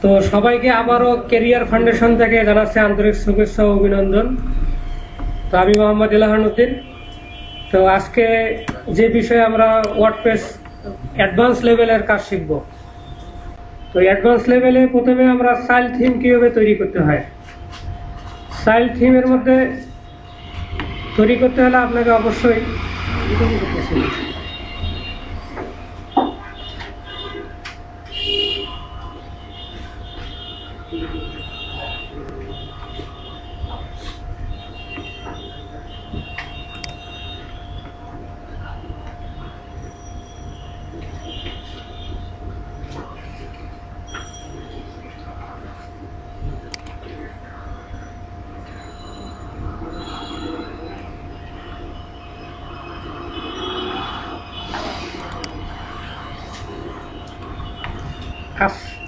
তো সবাইকে আবারও ক্যারিয়ার ফাউন্ডেশন থেকে জানাচ্ছি আন্তরিক শুভেচ্ছা ও অভিনন্দন। তো আমি মোহাম্মদ ইলাহানুদ্দিন। তো আজকে যে বিষয়ে আমরা ওয়ার্ডপ্রেস অ্যাডভান্স লেভেলের কাজ শিখব। তো অ্যাডভান্স লেভেলে প্রথমে আমরা চাইল্ড থিম কীভাবে তৈরি করতে হয়। চাইল্ড থিমের মধ্যে তৈরি করতে হলে আপনাকে অবশ্যই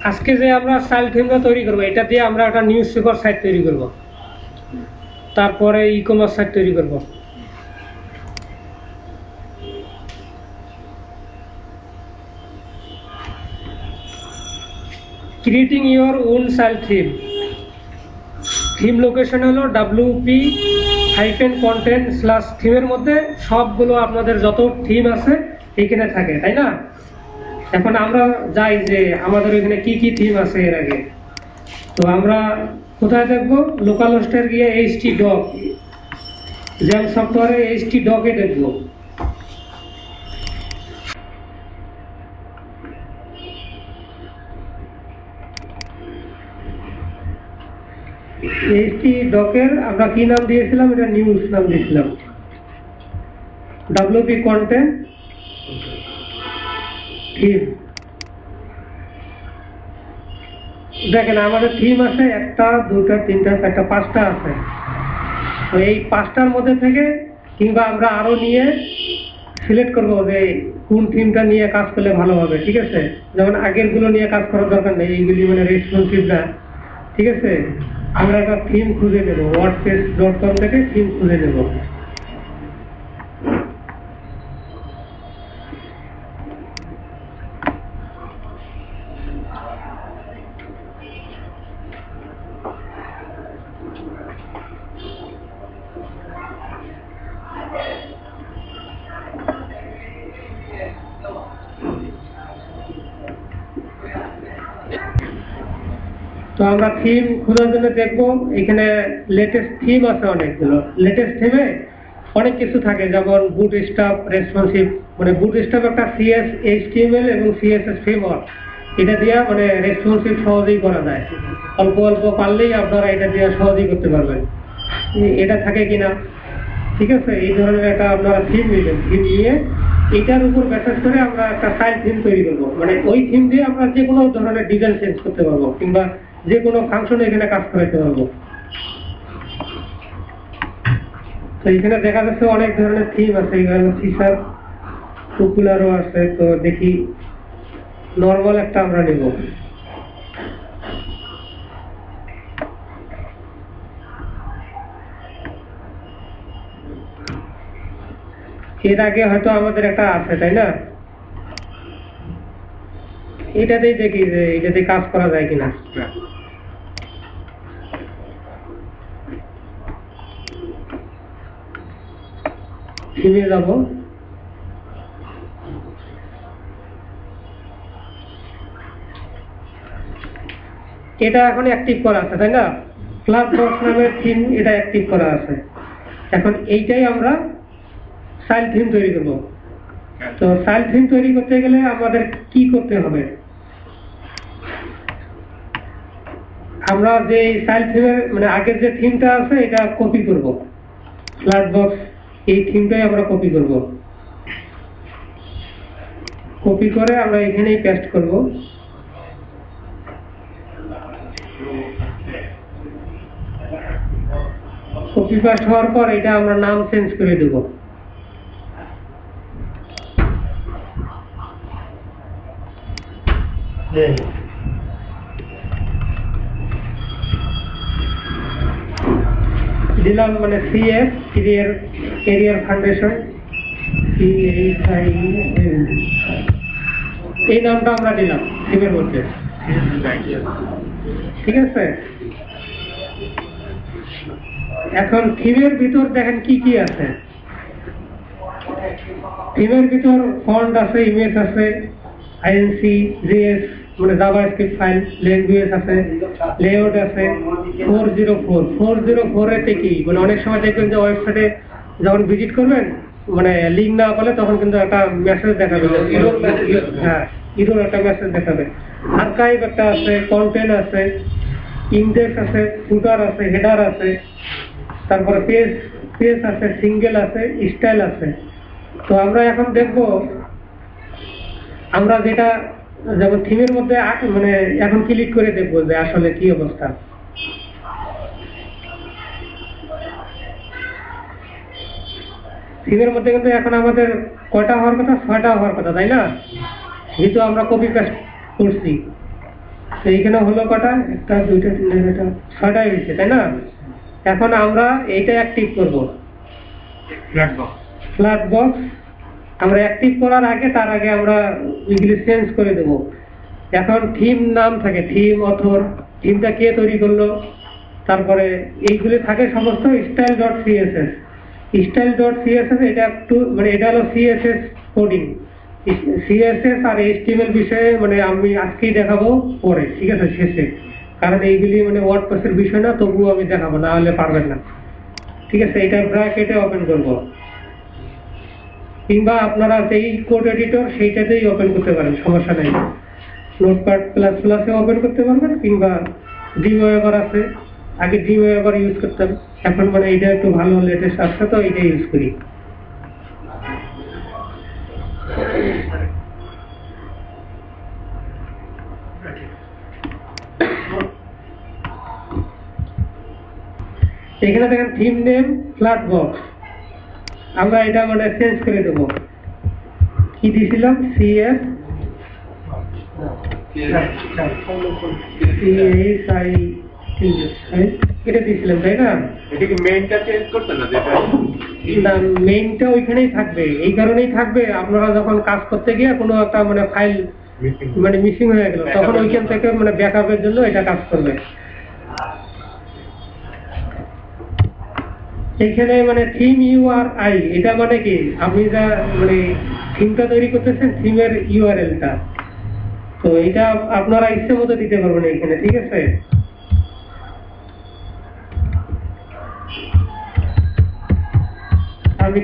আজকে যে আমরা চাইল্ড থিমটা তৈরি করবো, এটা দিয়ে আমরা একটা নিউজ পেপার সাইট তৈরি করব, তারপরে ই কমার্স সাইট তৈরি করব। Creating your own child theme. Theme location হলো wp-content/থিমের মধ্যে সবগুলো আপনাদের যত থিম আছে এখানে থাকে, তাই না? এখন আমরা যাই যে আমাদের এখানে কি কি থিম আছে এর আগে। তো আমরা কোথায় দেখবো? লোকাল হোস্টের গিয়ে htdoc জ্যাম সফটওয়্যারে htdoc-এ দেখবো। htdoc-এর আমরা কি নাম দিয়েছিলাম? এটা নিউজ নাম দিয়েছিলাম, wp content থিম। দেখেন আমাদের থিম আছে 1টা 2টা 3টা 4টা 5টা আছে। তো এই 5টার মধ্যে থেকে কিংবা আমরা আরো নিয়ে সিলেক্ট করবো যে কোন থিমটা নিয়ে কাজ করলে ভালো হবে, ঠিক আছে? যেমন আগের গুলো নিয়ে কাজ করার দরকার নেই, এইগুলি মানে রেসপন্সিভ না, ঠিক আছে? আমরা একটা থিম খুঁজে নেব, wordpress.com থেকে থিম খুঁজে নেব। তো আমরা থিম খোঁজার জন্য দেখবো এখানে লেটেস্ট থিম আছে অনেকগুলো। লেটেস্ট থিমে অনেক কিছু থাকে, যেমন বুটস্ট্র্যাপ রেসপন্সিভ, মানে বুটস্ট্র্যাপ একটা HTML এবং CSS ফ্রেমওয়ার্ক। এটা দিয়ে মানে রেসপন্সিভ সহজেই করা যায়, অল্প অল্প পারলেই আপনারা এটা দিয়ে সহজেই করতে পারবেন। এটা থাকে কিনা, ঠিক আছে? এই ধরনের একটা আপনারা থিম নেবেন। থিম নিয়ে এটার উপর মেসেজ করে আমরা একটা চাইল্ড থিম তৈরি করবো। মানে ওই থিম দিয়ে আমরা যে কোনো ধরনের ডিজাইন চেঞ্জ করতে পারবো কিংবা যে কোনো ফাংশনে এখানে কাজ করাতে পারবো। তো এখানে দেখা যাচ্ছে অনেক ধরনের থিম আছে, এখানে ফিচার পপুলারও আছে। তো দেখি নর্মাল একটা আমরা নেব। এর আগে হয়তো আমাদের একটা আছে, তাই না? এটাতেই দেখি যে এটাতে কাজ করা যায় কিনা। থিমে যাব, এটা এখন অ্যাক্টিভ করা আছে, তাই না? ক্লাস বক্স নামের থিম এটা অ্যাক্টিভ করা আছে। এখন এইটাই আমরা চাইল্ড থিম তৈরি করব। তো চাইল্ড থিম তৈরি করতে গেলে আমাদের কি করতে হবে? আমরা যে চাইল্ড থিমের মানে আগের যে থিমটা আছে এটা কপি করব। ক্লাস বক্স এই থিমটাই আমরা কপি করব। কপি করে আমরা এখানেই পেস্ট করব। কপি পেস্ট হওয়ার পর এটা আমরা নাম চেঞ্জ করে দেব। দিলাম মানে CF ক্যারিয়ার ফাউন্ডেশন, এই নামটা আমরা দিলাম থিমের মধ্যে। ঠিক আছে। এখন থিমের ভিতর দেখেন কি কি আছে। থিমের ভিতর ফন্ট আছে, ইমেজ আছে, আইএনসি, জেএস মানে জাভাস্ক্রিপ্ট ফাইল, ল্যাঙ্গুয়েজ আছে, লেআউট আছে। 404 এতে কি মানে অনেক সময় দেখবেন যে ওয়েবসাইটে যখন ভিজিট করবেন মানে লিঙ্ক না পেলে তখন কিন্তু একটা মেসেজ দেখাবে, হ্যাঁ ইরোর একটা মেসেজ দেখাবে। আর্কাইভ একটা আছে, কন্টেন্ট আছে, ইন্ডেক্স আছে, ফুটার আছে, হেডার আছে, তারপরে পেজ আছে, সিঙ্গেল আছে, স্টাইল আছে। তো আমরা এখন দেখব আমরা যেটা যেমন থিমের মধ্যে মানে এখন ক্লিক করে দেখবো যে আসলে কি অবস্থা। থিমের মধ্যে কিন্তু এখন আমাদের কয়টা হওয়ার কথা? 6টা হওয়ার কথা, তাই না? যেহেতু আমরা কপি পেস্ট করছি তো এইখানে হলো কটা? 1 2 3 4 6টাই হয়েছে, তাই না? এখন আমরা এইটা অ্যাক্টিভ করব, ফ্ল্যাট বক্স। আমরা অ্যাক্টিভ করার আগে তার আগে আমরা এগুলি চেঞ্জ করে দেব। এখন থিম নাম থাকে, থিম, অথর, থিমটা কে তৈরি করলো, তারপরে এইগুলি থাকে সমস্ত style.css। style.css এটা একটু মানে এটা হলো সিএসএস কোডিং। সিএসএস আর এইচটিএমএল বিষয়ে মানে আমি আজকেই দেখাবো পরে, ঠিক আছে, শেষে। কারণ এইগুলি মানে ওয়ার্ডপ্রেসের বিষয় না, তবুও আমি দেখাবো, না হলে পারবেন না, ঠিক আছে। এটা ব্র্যাকেটে ওপেন করবো, কিংবা আপনারা যেই কোড এডিটর সেইটাতেই ওপেন করতে পারেন, সমস্যা নেই। নোটপ্যাড প্লাস প্লাসে ওপেন করতে পারবেন, কিংবা ড্রিমওয়েভার আছে, আগে ড্রিমওয়েভার ইউজ করতাম, এখন মানে এটা একটু ভালো লেটেস্ট আসছে তো এটা ইউজ করি। এখানে দেখেন থিম নেম ফ্ল্যাট বক্স, আমরা এটা মানে চেঞ্জ করে দেবো। কি দিয়েছিলাম? সিএস এটা দিয়েছিলাম, তাই না? না, মেইনটা ওইখানেই থাকবে। এই কারণেই থাকবে, আপনারা যখন কাজ করতে গিয়ে কোনো একটা মানে ফাইল মানে মিসিং হয়ে গেল তখন ওইখান থেকে মানে ব্যাকআপের জন্য এটা কাজ করবে। এইখানে মানে থিম ইউআরআই, এটা মানে কি আপনি যা মানে থিমটা তৈরি করতেছেন থিমের ইউআরএলটা, তো এটা আপনারা ইচ্ছে মতো দিতে পারবেন এখানে, ঠিক আছে। আমি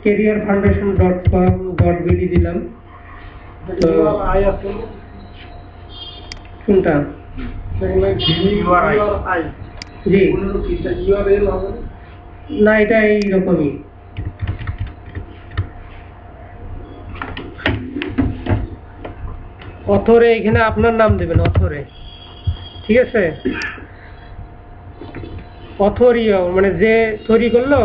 careerfoundation.com.bd দিলাম। তো কোনটা? জি না, এটা এইরকমই। অথরে এখানে আপনার নাম দেবেন, অথরে, ঠিক আছে। অথরিও মানে যে তৈরি করলো,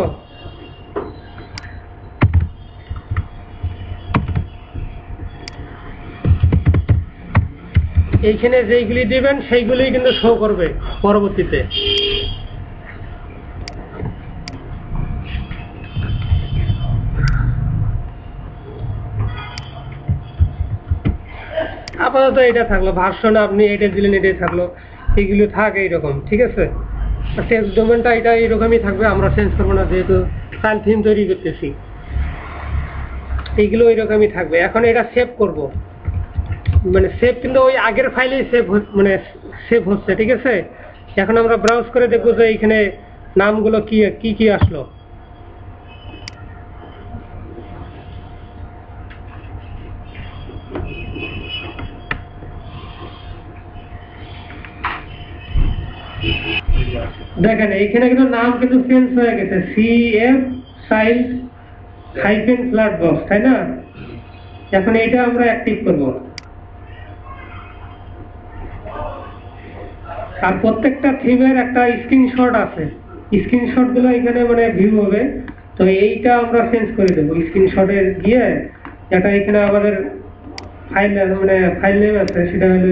এইখানে যেইগুলি দিবেন সেইগুলি কিন্তু শো করবে পরবর্তীতে। আপাতত এটা থাকলো, ভার্সন আপনি এটা দিলেন, এটাই থাকলো, এগুলো থাকে এইরকম, ঠিক আছে। টেক্সট ডোমেনটা এটা এইরকমই থাকবে, আমরা চেঞ্জ করবো না, যেহেতু ফাইল থিম তৈরি করতেছি। এইগুলো এইরকমই থাকবে। এখন এটা সেভ করব, মানে সেভ কিন্তু ওই আগের ফাইলেই সেভ মানে সেভ হচ্ছে, ঠিক আছে। এখন আমরা ব্রাউজ করে দেখবো যে এইখানে নামগুলো কি কি কি আসলো। দেখেন এইখানে কিন্তু নাম কিন্তু চেঞ্জ হয়ে গেছে, CF size hyphen flat box, তাই না? এখন এটা আমরা অ্যাক্টিভ করব। আর প্রত্যেকটা থিমের একটা স্ক্রিনশট আছে, স্ক্রিনশট গুলো এখানে মানে ভিউ হবে। তো এইটা আমরা চেঞ্জ করে দেবো। স্ক্রিনশটে গিয়ে এটা এখানে আমাদের ফাইল মানে ফাইল নেম আছে, সেটা হলো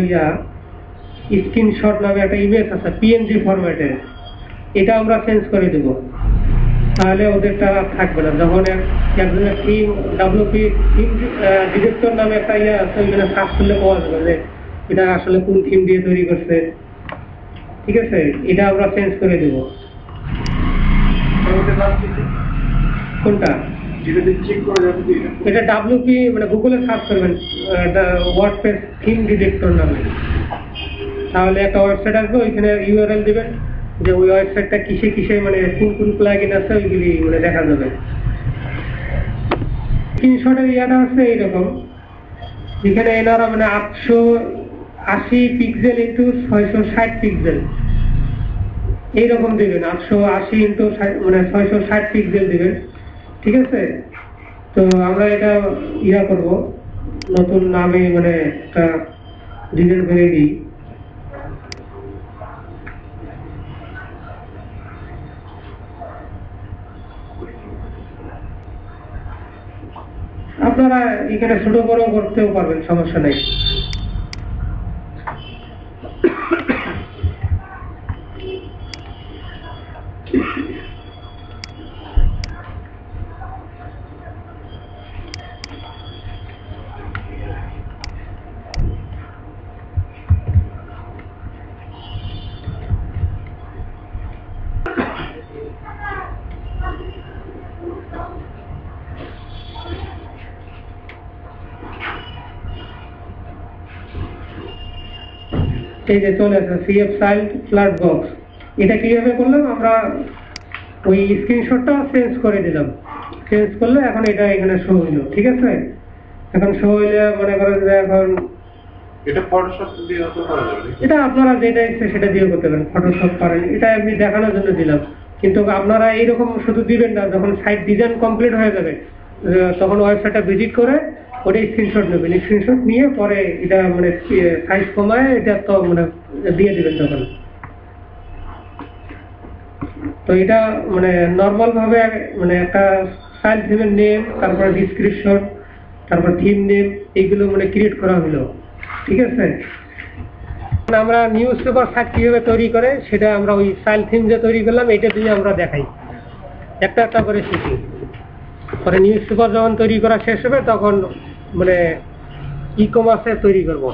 স্ক্রিনশট নামে একটা ইমেজ আছে পিএনজি ফরম্যাটে, এটা আমরা চেঞ্জ করে দেব। তাহলে ওদেরটা থাকবে না। যখন একজনের থিম ডাব্লিউপি থিম ডিরেক্টর নামে একটা আছে, ওইখানে সার্চ করলে পাওয়া যাবে যে এটা আসলে কোন থিম দিয়ে তৈরি করছে, ঠিক আছে, এটা আমরা চেঞ্জ করে দেব। কোনটা? এটা WP মানে গুগলে সার্চ করবেন ওয়ার্ডপ্রেস থিম ডিটেক্টর নামে, তাহলে একটা ওয়েবসাইট আসবে, ওইখানে ইউআরএল দিবেন যে ওই ওয়েবসাইটটা কিসে কিসে মানে কোন কোন প্লাগইন আছে ওইগুলি মানে দেখা যাবে। স্ক্রিনশটের ইয়াটা আছে এইরকম, এখানে এনারা মানে 880 পিক্সেল ইন্টু 660 পিক্সেল এইরকম দিবেন, 880 ইন্টু মানে 660 পিক্সেল দিবেন, ঠিক আছে। তো আমরা এটা ইয়া করব, নতুন নামে মানে একটা ডিজাইন করে দিই। আপনারা এখানে ছোট বড় করতেও পারবেন, সমস্যা নেই। এই যে চলে আসে CF সাইল্ড ফ্ল্যাট বক্স, এটা কিভাবে করলাম, আমরা ওই স্ক্রিনশটটা চেঞ্জ করে দিলাম, চেঞ্জ করলে এখন এটা এখানে শো হইল, ঠিক আছে। এখন শো হইলে মনে করেন যে এখন এটা ফটোশপ দিয়ে করা যাবে, এটা আপনারা যেটা ইচ্ছে সেটা দিয়ে করতে পারেন, ফটোশপ পারেন, এটা এমনি দেখানোর জন্য দিলাম। কিন্তু আপনারা এইরকম শুধু দিবেন না, যখন সাইট ডিজাইন কমপ্লিট হয়ে যাবে তখন ওয়েবসাইটটা ভিজিট করে ওটা স্ক্রিনশট নেবেন, স্ক্রিনশট নিয়ে পরে এটা মানে সাইজ কমায় এটা তো মানে দিয়ে দিবেন তখন। তো এটা মানে নর্মাল ভাবে মানে একটা ফাইল থিমের নেম, তারপরে ডিসক্রিপশন, তারপর থিম নেম, এইগুলো মানে ক্রিয়েট করা হলো, ঠিক আছে। আমরা নিউজ পেপার সাইট কিভাবে তৈরি করে সেটা আমরা ওই ফাইল থিম যে তৈরি করলাম এটা দিয়ে আমরা দেখাই, একটা একটা করে শিখি। পরে নিউজ পেপার যখন তৈরি করা শেষ হবে তখন মানে ই কমার্সে তৈরি করব,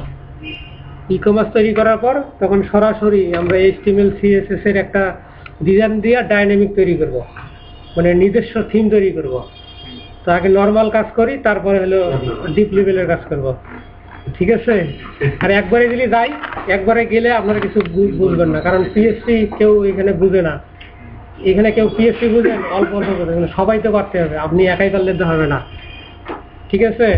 ই কমার্স তৈরি করার পর তখন সরাসরি আমরা HTML CSS এর একটা ডিজাইন দিয়ে ডাইনামিক তৈরি করব, মানে নিজস্ব থিম তৈরি করব। তো আগে নর্মাল কাজ করি, তারপরে হলো ডিপ লেভেলের কাজ করব, ঠিক আছে। আর একবারে যদি যাই, একবারে গেলে আপনারা কিছু বুঝবেন না, কারণ PHP কেউ এখানে বুঝে না, এখানে কেউ PHP বুঝেন অল্প অল্প করে, সবাই তো পারতে হবে, আপনি একাই পারলে তো হবে না, ঠিক আছে।